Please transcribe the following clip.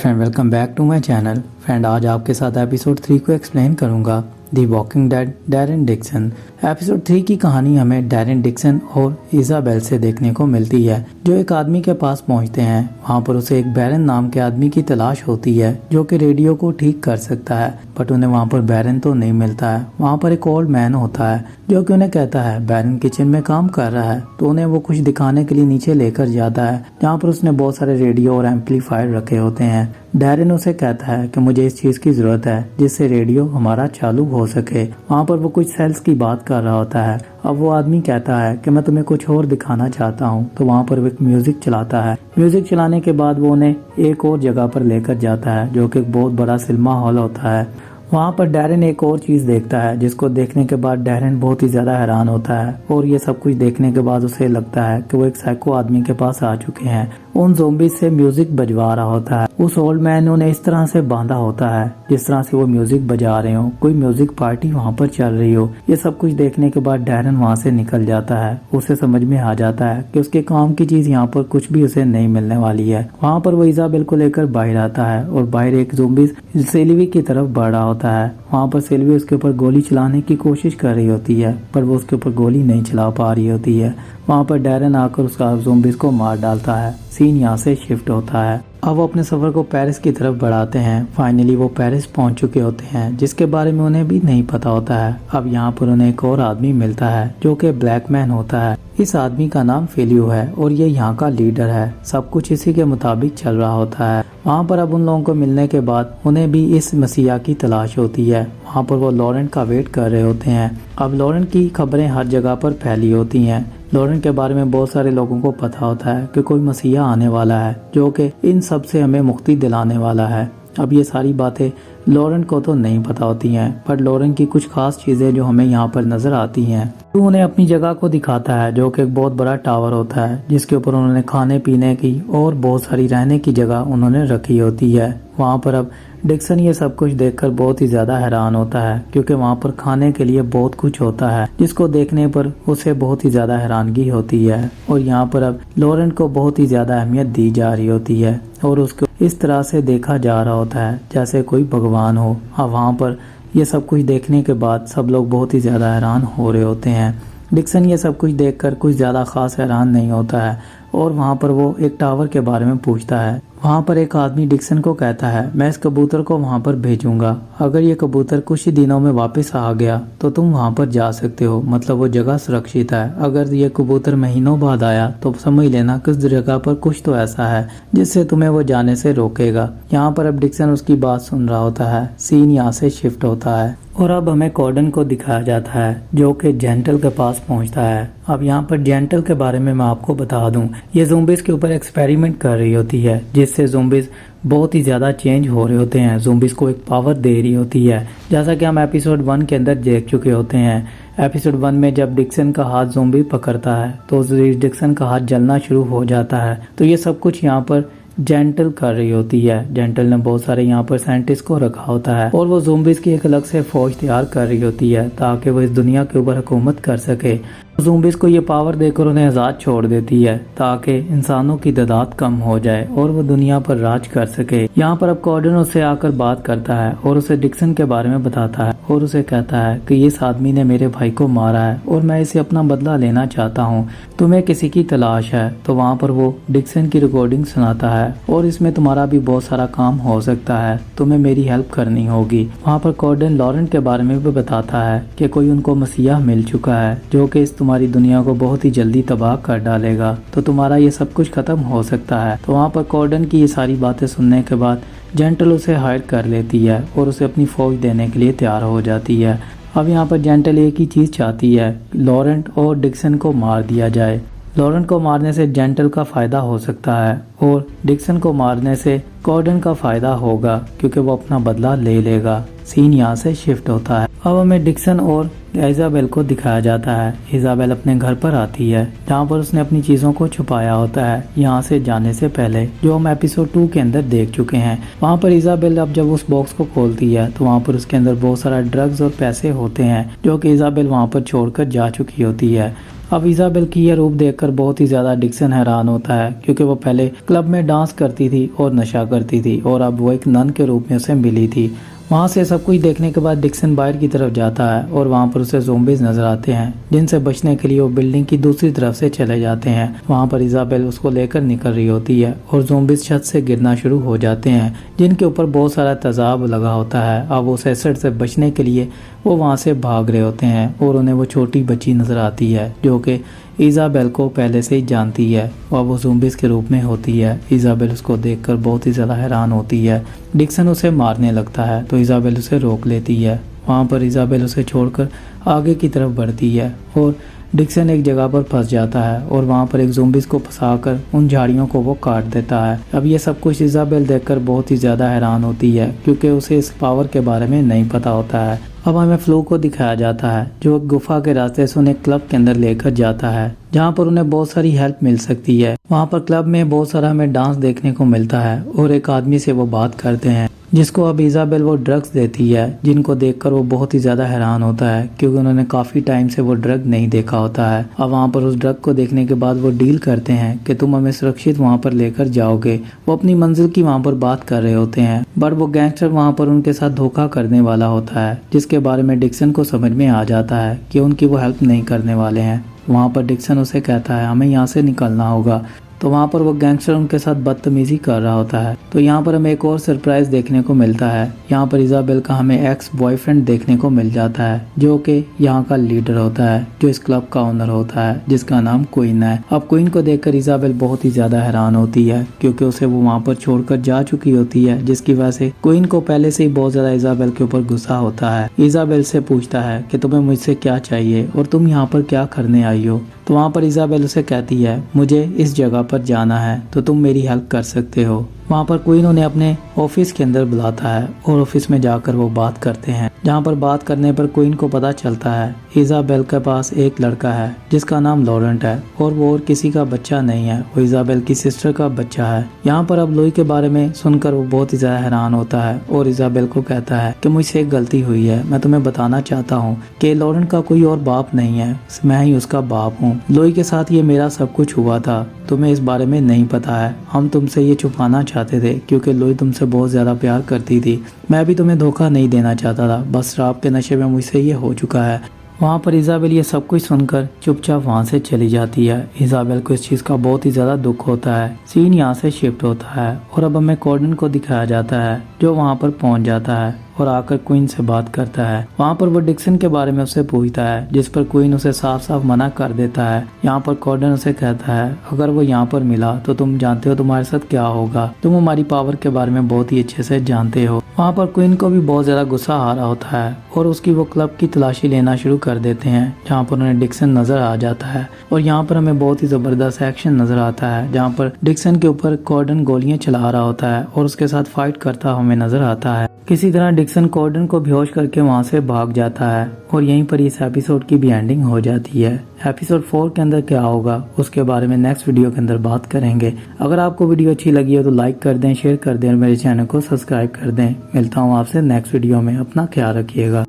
Friend, welcome back to my channel. Friend, आज आपके साथ एपिसोड 3 को एक्सप्लेन करूंगा। The walking dead Daryl Dixon. Episode 3 की कहानी हमें डैरेन डिक्सन और इजाबेल से देखने को मिलती है, जो एक आदमी के पास पहुंचते हैं। वहां पर उसे एक बैरन नाम के आदमी की तलाश होती है, जो कि रेडियो को ठीक कर सकता है। बट उन्हें वहां पर बैरन तो नहीं मिलता है। वहां पर एक ओल्ड मैन होता है, जो कि उन्हें कहता है बैरन किचन में काम कर रहा है। तो उन्हें वो कुछ दिखाने के लिए नीचे लेकर जाता है, जहाँ पर उसने बहुत सारे रेडियो और एम्पलीफायर रखे होते हैं। डैरेन उसे कहता है कि मुझे इस चीज की जरूरत है जिससे रेडियो हमारा चालू हो सके। वहाँ पर वो कुछ सेल्स की बात कर रहा होता है। अब वो आदमी कहता है कि मैं तुम्हें कुछ और दिखाना चाहता हूँ। तो वहाँ पर वो एक म्यूजिक चलाता है। म्यूजिक चलाने के बाद वो उन्हें एक और जगह पर लेकर जाता है, जो कि एक बहुत बड़ा सिनेमा हॉल होता है। वहाँ पर डैरेन एक और चीज देखता है, जिसको देखने के बाद डैरेन बहुत ही ज्यादा हैरान होता है। और ये सब कुछ देखने के बाद उसे लगता है कि वो एक साइको आदमी के पास आ चुके हैं। उन ज़ोंबीज से म्यूजिक बजवा रहा होता है। उस ओल्ड मैन ने उन्हें इस तरह से बांधा होता है जिस तरह से वो म्यूजिक बजा रहे हो, कोई म्यूजिक पार्टी वहाँ पर चल रही हो। ये सब कुछ देखने के बाद डैरेन वहाँ से निकल जाता है। उसे समझ में आ जाता है कि उसके काम की चीज यहाँ पर कुछ भी उसे नहीं मिलने वाली है। वहाँ पर वो इजाबेल को लेकर बाहर आता है और बाहर एक ज़ोंबी सेल्वी की तरफ बढ़ रहा होता है। वहाँ पर सेल्वी उसके ऊपर गोली चलाने की कोशिश कर रही होती है, पर वो उसके ऊपर गोली नहीं चला पा रही होती है। वहाँ पर डैरेन आकर उसका ज़ोंबीज को मार डालता है। सीन यहाँ से शिफ्ट होता है। अब वो अपने सफर को पेरिस की तरफ बढ़ाते हैं। फाइनली वो पेरिस पहुंच चुके होते हैं, जिसके बारे में उन्हें भी नहीं पता होता है। अब यहाँ पर उन्हें एक और आदमी मिलता है, जो कि ब्लैक मैन होता है। इस आदमी का नाम फेलियो है और ये यहाँ का लीडर है। सब कुछ इसी के मुताबिक चल रहा होता है। वहाँ पर अब उन लोगों को मिलने के बाद उन्हें भी इस मसीहा की तलाश होती है। वहाँ पर वो लॉरेंट का वेट कर रहे होते हैं। अब लॉरेंट की खबरें हर जगह पर फैली होती हैं। लॉरेंट के बारे में बहुत सारे लोगों को पता होता है कि कोई मसीहा आने वाला है, जो कि इन सब से हमें मुक्ति दिलाने वाला है। अब ये सारी बातें लॉरेंट को तो नहीं पता होती हैं, पर लॉरेंट की कुछ खास चीजें जो हमें यहाँ पर नजर आती हैं। तो उन्हें अपनी जगह को दिखाता है, जो कि एक बहुत बड़ा टावर होता है, जिसके ऊपर उन्होंने खाने पीने की और बहुत सारी रहने की जगह उन्होंने रखी होती है। वहाँ पर अब डिक्सन ये सब कुछ देखकर बहुत ही ज्यादा हैरान होता है, क्योंकि वहाँ पर खाने के लिए बहुत कुछ होता है, जिसको देखने पर उसे बहुत ही ज्यादा हैरानगी होती है। और यहाँ पर अब लॉरेंट को बहुत ही ज्यादा अहमियत दी जा रही होती है और उसको इस तरह से देखा जा रहा होता है जैसे कोई भगवान हो। अब वहाँ पर ये सब कुछ देखने के बाद सब लोग बहुत ही ज्यादा हैरान हो रहे होते हैं। डिक्सन ये सब कुछ देखकर कुछ ज्यादा खास हैरान नहीं होता है और वहाँ पर वो एक टावर के बारे में पूछता है। वहाँ पर एक आदमी डिक्सन को कहता है, मैं इस कबूतर को वहाँ पर भेजूंगा। अगर ये कबूतर कुछ ही दिनों में वापस आ गया तो तुम वहाँ पर जा सकते हो, मतलब वो जगह सुरक्षित है। अगर ये कबूतर महीनों बाद आया तो समझ लेना कि उस जगह पर कुछ तो ऐसा है जिससे तुम्हें वो जाने से रोकेगा। यहाँ पर अब डिक्सन उसकी बात सुन रहा होता है। सीन यहाँ से शिफ्ट होता है और अब हमें कॉर्डन को दिखाया जाता है, जो कि जेंटल के पास पहुंचता है। अब यहाँ पर जेंटल के बारे में मैं आपको बता दूं, ये ज़ोंबीज के ऊपर एक्सपेरिमेंट कर रही होती है, जिससे ज़ोंबीज बहुत ही ज़्यादा चेंज हो रहे होते हैं। ज़ोंबीज को एक पावर दे रही होती है, जैसा कि हम एपिसोड 1 के अंदर देख चुके होते हैं। एपिसोड 1 में जब डिक्सन का हाथ ज़ोंबी पकड़ता है तो डिक्सन का हाथ जलना शुरू हो जाता है। तो ये सब कुछ यहाँ पर जेंटल कर रही होती है। जेंटल ने बहुत सारे यहाँ पर साइंटिस्ट को रखा होता है और वो ज़ोंबीज की एक अलग से फौज तैयार कर रही होती है, ताकि वो इस दुनिया के ऊपर हुकूमत कर सके। ज़ोंबीज को ये पावर देकर उन्हें आज़ाद छोड़ देती है, ताकि इंसानों की तादाद कम हो जाए और वो दुनिया पर राज कर सके। यहाँ पर अब कॉर्डन उससे आकर बात करता है और उसे डिक्सन के बारे में बताता है और उसे कहता है कि इस आदमी ने मेरे भाई को मारा है और मैं इसे अपना बदला लेना चाहता हूँ। तुम्हें किसी की तलाश है। तो वहाँ पर वो डिक्सन की रिकॉर्डिंग सुनाता है और इसमें तुम्हारा भी बहुत सारा काम हो सकता है, तुम्हें मेरी हेल्प करनी होगी। वहाँ पर कॉर्डन लॉरेंट के बारे में भी बताता है कि कोई उनको मसीहा मिल चुका है, जो कि इस तुम्हारी दुनिया को बहुत ही जल्दी तबाह कर डालेगा, तो तुम्हारा ये सब कुछ खत्म हो सकता है। तो वहाँ पर कॉर्डन की ये सारी बातें सुनने के बाद जेंटल उसे हायर कर लेती है और उसे अपनी फौज देने के लिए तैयार हो जाती है। अब यहाँ पर जेंटल एक ही चीज चाहती है, लॉरेंट और डिक्सन को मार दिया जाए। लॉरेंट को मारने से जेंटल का फायदा हो सकता है और डिक्सन को मारने से कॉर्डन का फायदा होगा, क्योंकि वो अपना बदला ले लेगा। सीन यहाँ से शिफ्ट होता है। अब हमें डिक्सन और इजाबेल को दिखाया जाता है। इजाबेल अपने घर पर आती है, जहाँ पर उसने अपनी चीजों को छुपाया होता है यहाँ से जाने से पहले, जो हम एपिसोड 2 के अंदर देख चुके हैं। वहाँ पर इजाबेल अब जब उस बॉक्स को खोलती है तो वहाँ पर उसके अंदर बहुत सारा ड्रग्स और पैसे होते हैं, जो कि इजाबेल वहाँ पर छोड़कर जा चुकी होती है। अब इजाबेल की यह रूप देखकर बहुत ही ज्यादा डिक्सन हैरान होता है, क्योंकि वो पहले क्लब में डांस करती थी और नशा करती थी और अब वो एक नन के रूप में उसे मिली थी। वहाँ से सब कुछ देखने के बाद डिक्सन बाहर की तरफ जाता है और वहाँ पर उसे ज़ोंबीज नजर आते हैं, जिनसे बचने के लिए वो बिल्डिंग की दूसरी तरफ से चले जाते हैं। वहाँ पर इजाबेल उसको लेकर निकल रही होती है और ज़ोंबीज छत से गिरना शुरू हो जाते हैं, जिनके ऊपर बहुत सारा तेजाब लगा होता है। अब उस एसिड से बचने के लिए वो वहाँ से भाग रहे होते हैं और उन्हें वो छोटी बच्ची नजर आती है जो कि इजाबेल को पहले से ही जानती है। वह वो ज़ोंबीज के रूप में होती है। इजाबेल उसको देखकर बहुत ही ज़्यादा हैरान होती है। डिक्सन उसे मारने लगता है तो इजाबेल उसे रोक लेती है। वहाँ पर इजाबेल उसे छोड़कर आगे की तरफ बढ़ती है और डिक्सन एक जगह पर फंस जाता है और वहाँ पर एक ज़ोंबीज को फंसाकर उन झाड़ियों को वो काट देता है। अब ये सब कुछ इजाबेल देखकर बहुत ही ज़्यादा हैरान होती है, क्योंकि उसे इस पावर के बारे में नहीं पता होता है। अब हमें फ्लो को दिखाया जाता है जो गुफा के रास्ते से उन्हें क्लब के अंदर लेकर जाता है, जहाँ पर उन्हें बहुत सारी हेल्प मिल सकती है। वहाँ पर क्लब में बहुत सारा हमें डांस देखने को मिलता है और एक आदमी से वो बात करते हैं, जिसको अब इजाबेल वो ड्रग्स देती है, जिनको देखकर वो बहुत ही ज्यादा हैरान होता है, क्योंकि उन्होंने काफी टाइम से वो ड्रग नहीं देखा होता है। अब वहाँ पर उस ड्रग को देखने के बाद वो डील करते हैं कि तुम हमें सुरक्षित वहाँ पर लेकर जाओगे। वो अपनी मंजिल की वहाँ पर बात कर रहे होते हैं, बट वो गैंगस्टर वहाँ पर उनके साथ धोखा करने वाला होता है, जिसके बारे में डिक्सन को समझ में आ जाता है कि उनकी वो हेल्प नहीं करने वाले हैं। वहाँ पर डिक्सन उसे कहता है हमें यहाँ से निकलना होगा, तो वहाँ पर वो गैंगस्टर उनके साथ बदतमीजी कर रहा होता है। तो यहाँ पर हमें एक और सरप्राइज देखने को मिलता है। यहाँ पर इजाबेल का हमें एक्स बॉयफ्रेंड देखने को मिल जाता है, जो कि यहाँ का लीडर होता है, जो इस क्लब का ओनर होता है, जिसका नाम क्वीन है। अब क्वीन को देखकर इजाबेल बहुत ही ज्यादा हैरान होती है, क्योंकि उसे वो वहाँ पर छोड़कर जा चुकी होती है, जिसकी वजह से क्वीन को पहले से ही बहुत ज्यादा इजाबेल के ऊपर गुस्सा होता है। इजाबेल से पूछता है कि तुम्हें मुझसे क्या चाहिए और तुम यहाँ पर क्या करने आई हो। तो वहाँ पर इजाबेल उसे कहती है मुझे इस जगह पर जाना है, तो तुम मेरी हेल्प कर सकते हो। वहाँ पर क्वीन उन्हें अपने ऑफिस के अंदर बुलाता है और ऑफिस में जाकर वो बात करते हैं, जहाँ पर बात करने पर क्वीन को पता चलता है इजाबेल के पास एक लड़का है जिसका नाम लॉरेंट है और वो और किसी का बच्चा नहीं है, वो इजाबेल की सिस्टर का बच्चा है। यहाँ पर अब लुई के बारे में सुनकर वो बहुत ही ज्यादा हैरान होता है और इजाबेल को कहता है कि मुझसे एक गलती हुई है, मैं तुम्हें बताना चाहता हूँ कि लॉरेंट का कोई और बाप नहीं है, मैं ही उसका बाप हूँ। लुई के साथ ये मेरा सब कुछ हुआ था, तुम्हें इस बारे में नहीं पता है। हम तुमसे ये छुपाना चाहते थे क्योंकि लुई तुमसे बहुत ज्यादा प्यार करती थी। मैं भी तुम्हें धोखा नहीं देना चाहता था, बस शराब के नशे में मुझसे ये हो चुका है। वहाँ पर इजाबेल ये सब कुछ सुनकर चुपचाप वहाँ से चली जाती है। इजाबेल को इस चीज़ का बहुत ही ज़्यादा दुख होता है। सीन यहाँ से शिफ्ट होता है और अब हमें कॉर्डन को दिखाया जाता है, जो वहाँ पर पहुँच जाता है और आकर क्वीन से बात करता है। वहाँ पर वो डिक्सन के बारे में उससे पूछता है, जिस पर क्वीन उसे साफ साफ मना कर देता है। यहाँ पर कॉर्डन उसे कहता है अगर वो यहाँ पर मिला तो तुम जानते हो तुम्हारे साथ क्या होगा, तुम हमारी पावर के बारे में बहुत ही अच्छे से जानते हो। वहाँ पर क्वीन को भी बहुत ज्यादा गुस्सा आ रहा होता है और उसकी वो क्लब की तलाशी लेना शुरू कर देते हैं, जहाँ पर उन्हें डिक्सन नजर आ जाता है। और यहाँ पर हमें बहुत ही जबरदस्त एक्शन नजर आता है, जहाँ पर डिक्सन के ऊपर कॉर्डन गोलियां चला रहा होता है और उसके साथ फाइट करता हमें नजर आता है। किसी तरह डिक्सन कॉर्डन को बेहोश करके वहाँ से भाग जाता है और यहीं पर इस एपिसोड की भी एंडिंग हो जाती है। एपिसोड 4 के अंदर क्या होगा उसके बारे में नेक्स्ट वीडियो के अंदर बात करेंगे। अगर आपको वीडियो अच्छी लगी हो तो लाइक कर दें, शेयर कर दें और मेरे चैनल को सब्सक्राइब कर दें। मिलता हूँ आपसे नेक्स्ट वीडियो में, अपना ख्याल रखिएगा।